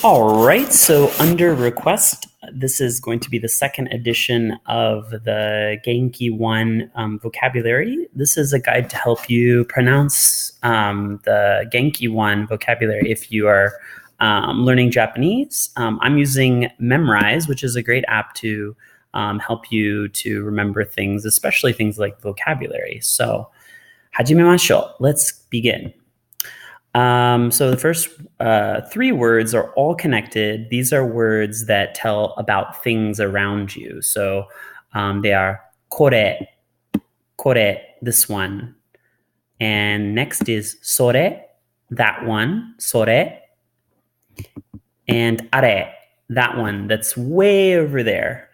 All right, so under request, this is going to be the second edition of the Genki 1 vocabulary. This is a guide to help you pronounce the Genki 1 vocabulary if you are learning Japanese. I'm using Memrise, which is a great app to help you to remember things, especially things like vocabulary. So, 始めましょう. Let's begin. So the first three words are all connected. These are words that tell about things around you. So they are kore, this one. And next is sore, that one, sore. And are, that one, that's way over there.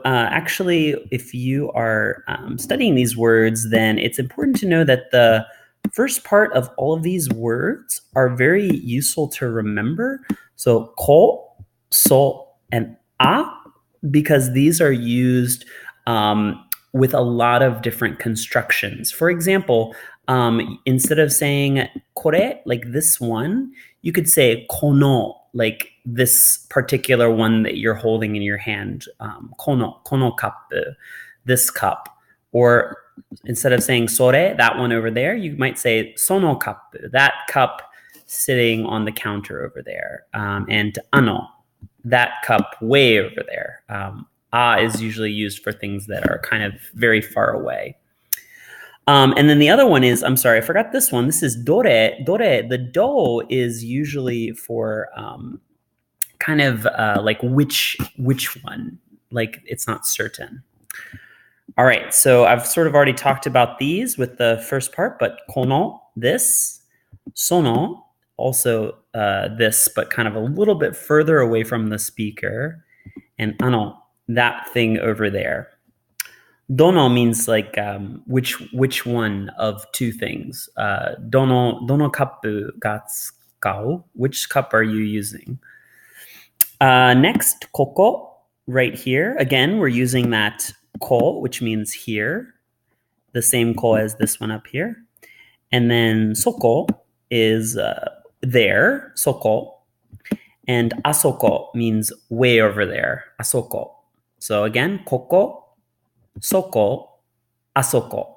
Actually, if you are studying these words, then it's important to know that the first part of all of these words are very useful to remember. So ko, so, and a, because these are used with a lot of different constructions. For example, instead of saying kore, like this one, you could say kono, like this particular one that you're holding in your hand. Kono cup, this cup. Or instead of saying sore, that one over there, you might say sono cup, that cup sitting on the counter over there. And ano, that cup way over there. Is usually used for things that are kind of very far away. And then the other one is, I'm sorry, I forgot this one. This is dore. The do is usually for kind of like which one, like it's not certain. All right, so I've sort of already talked about these with the first part, but kono, this, sono, also this, but kind of a little bit further away from the speaker, and ano, that thing over there. Dono means like which one of two things. Dono kappu ga tsukau. Which cup are you using? Next, koko, right here. Again, we're using that ko, which means here, the same ko as this one up here. And then soko is there, soko. And asoko means way over there, asoko. So again, koko, soko, asoko.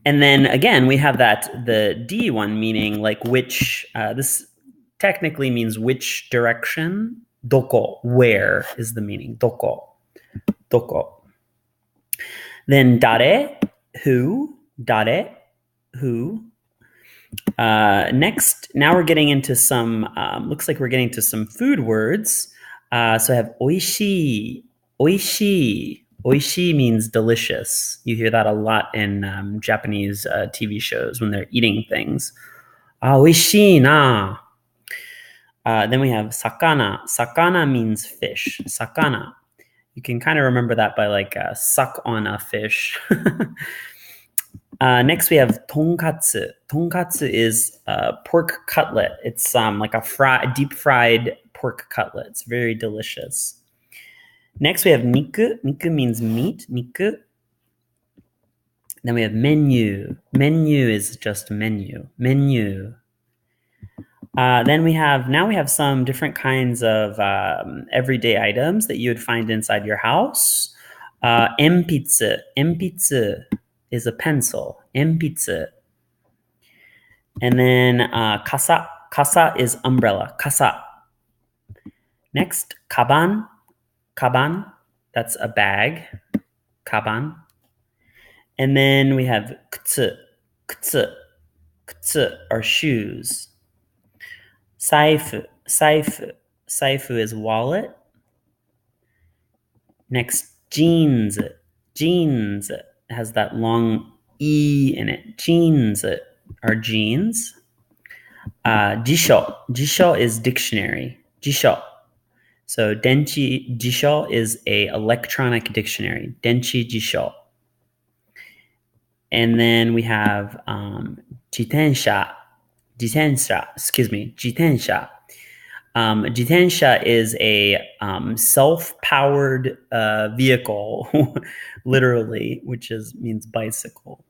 And then again, we have the D one, meaning like which, this technically means which direction. Doko, where is the meaning. Doko. Then dare, who, dare, who. Next, now we're getting into some, looks like we're getting to some food words. So I have oishii, oishii. Oishii means delicious. You hear that a lot in Japanese TV shows when they're eating things. Oishii na. Then we have sakana. Sakana means fish. Sakana. You can kind of remember that by like suck on a fish. Next, we have tonkatsu. Tonkatsu is pork cutlet. It's like a deep fried pork cutlet. It's very delicious. Next, we have niku. Niku means meat. Niku. Then we have menu. Menu is just menu. Menu. Then we have some different kinds of everyday items that you would find inside your house. Enpitsu. Enpitsu is a pencil. Enpitsu. And then kasa. Kasa is umbrella. Kasa. Next, kaban. Kaban, that's a bag. Kaban. And then we have kutsu. Kutsu. Kutsu are shoes. Saifu. Saifu. Saifu is wallet. Next, jeans. Jeans has that long E in it. Jeans are jeans. Jisho. Jisho is dictionary. Jisho. So denchi jisho is a electronic dictionary. Denchi jisho. And then we have jitensha. Jitensha. Jitensha. Jitensha is a self-powered vehicle, literally, which means bicycle.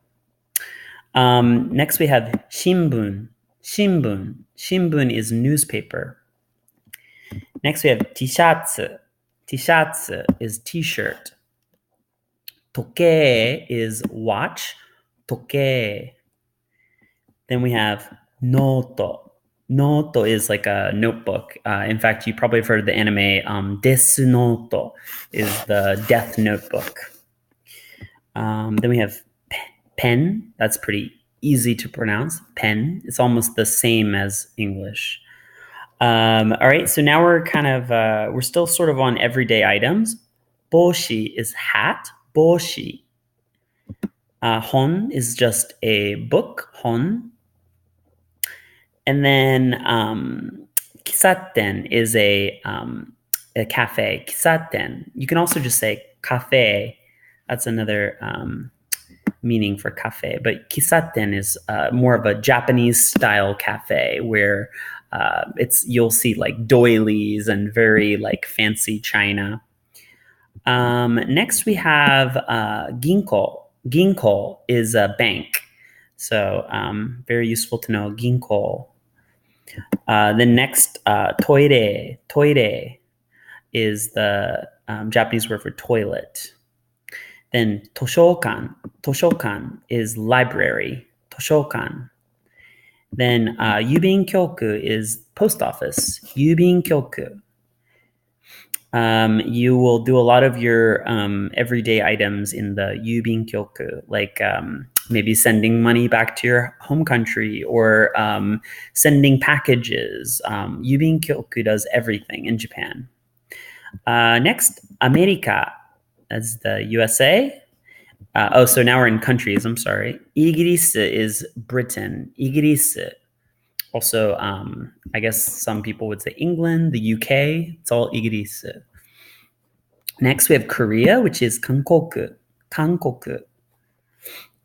Next we have shimbun. Shimbun. Shimbun is newspaper. Next we have tishatsu. Tishatsu is t-shirt. Toke is watch. Toke. Then we have noto. Noto is like a notebook. In fact, you probably have heard of the anime Desu Noto is the death notebook. Then we have pen. That's pretty easy to pronounce. Pen. It's almost the same as English. All right, so now we're still sort of on everyday items. Boshi is hat. Boshi. Hon is just a book. Hon. And then kisaten is a cafe. Kisaten. You can also just say cafe. That's another meaning for cafe. But kisaten is more of a Japanese style cafe where you'll see like doilies and very like fancy china. Next we have ginko. Ginko is a bank. So very useful to know ginko. The next, toire. Toire is the Japanese word for toilet. Then toshokan. Toshokan is library. Toshokan. Then yubinkyoku is post office. Yubinkyoku. You will do a lot of your everyday items in the yubinkyoku, like maybe sending money back to your home country or sending packages. Yubinkyoku does everything in Japan. Next, America, as the USA. So now we're in countries, I'm sorry. Igiris is Britain. Igiris. Also, I guess some people would say England, the UK. It's all Igiris. Next, we have Korea, which is Kankoku. Kankoku.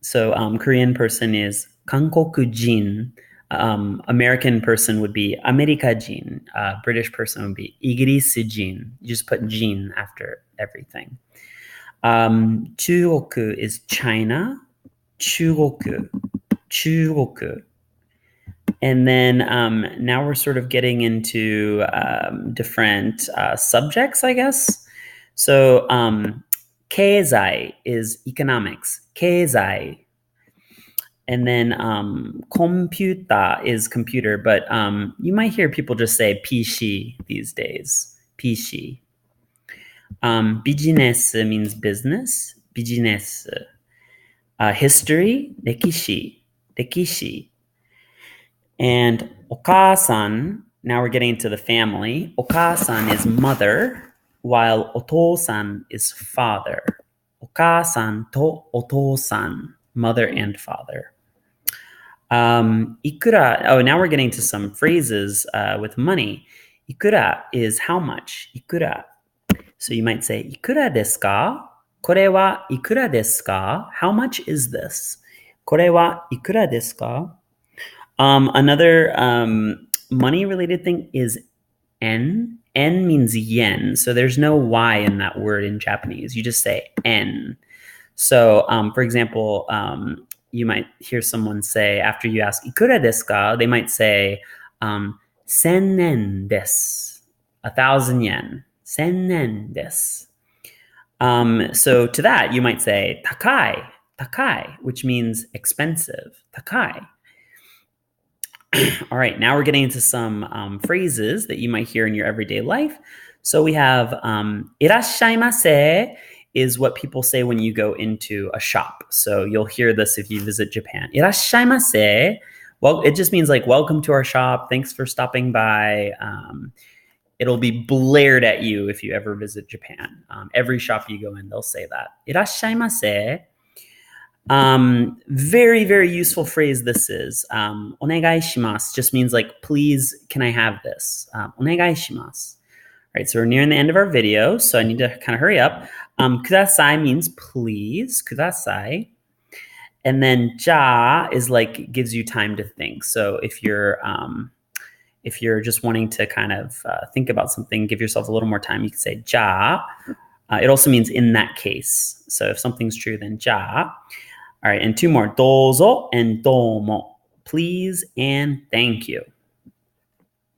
So Korean person is Kankokujin. American person would be Amerikajin. British person would be Igirisjin. You just put jin after everything. Chugoku is China. Chugoku. Chugoku. And then now we're sort of getting into different subjects, I guess. So keizai is economics. Keizai. And then computer is computer, but you might hear people just say PC these days. PC. Business means business. Business. History, rekishi. Rekishi. And okasan, now we're getting into the family. Okasan is mother, while otosan is father. Okasan to otosan, mother and father. Ikura, now we're getting to some phrases with money. Ikura is how much? Ikura. So you might say, ikura desu ka? Kore wa ikura desu ka? How much is this? Kore wa ikura desu ka? Another money-related thing is en. En means yen. So there's no Y in that word in Japanese. You just say en. So, for example, you might hear someone say, after you ask, ikura desu ka? They might say, 1000 desu. 1,000 yen. 1000 desu. So to that, you might say, takai. Takai, which means expensive. Takai. All right, now we're getting into some phrases that you might hear in your everyday life. So we have irashaimase is what people say when you go into a shop. So you'll hear this if you visit Japan. Irashaimase, well, it just means like, welcome to our shop. Thanks for stopping by. It'll be blared at you if you ever visit Japan. Every shop you go in, they'll say that. Irashaimase. Very, very useful phrase this is. Onegai shimasu just means like, please, can I have this? Onegai shimasu. All right, so we're nearing the end of our video, so I need to kind of hurry up. Kudasai means please, kudasai. And then ja is like, gives you time to think. So if you're just wanting to kind of think about something, give yourself a little more time, you can say ja. It also means in that case. So if something's true, then ja. All right, and two more, dozo and domo. please, and thank you.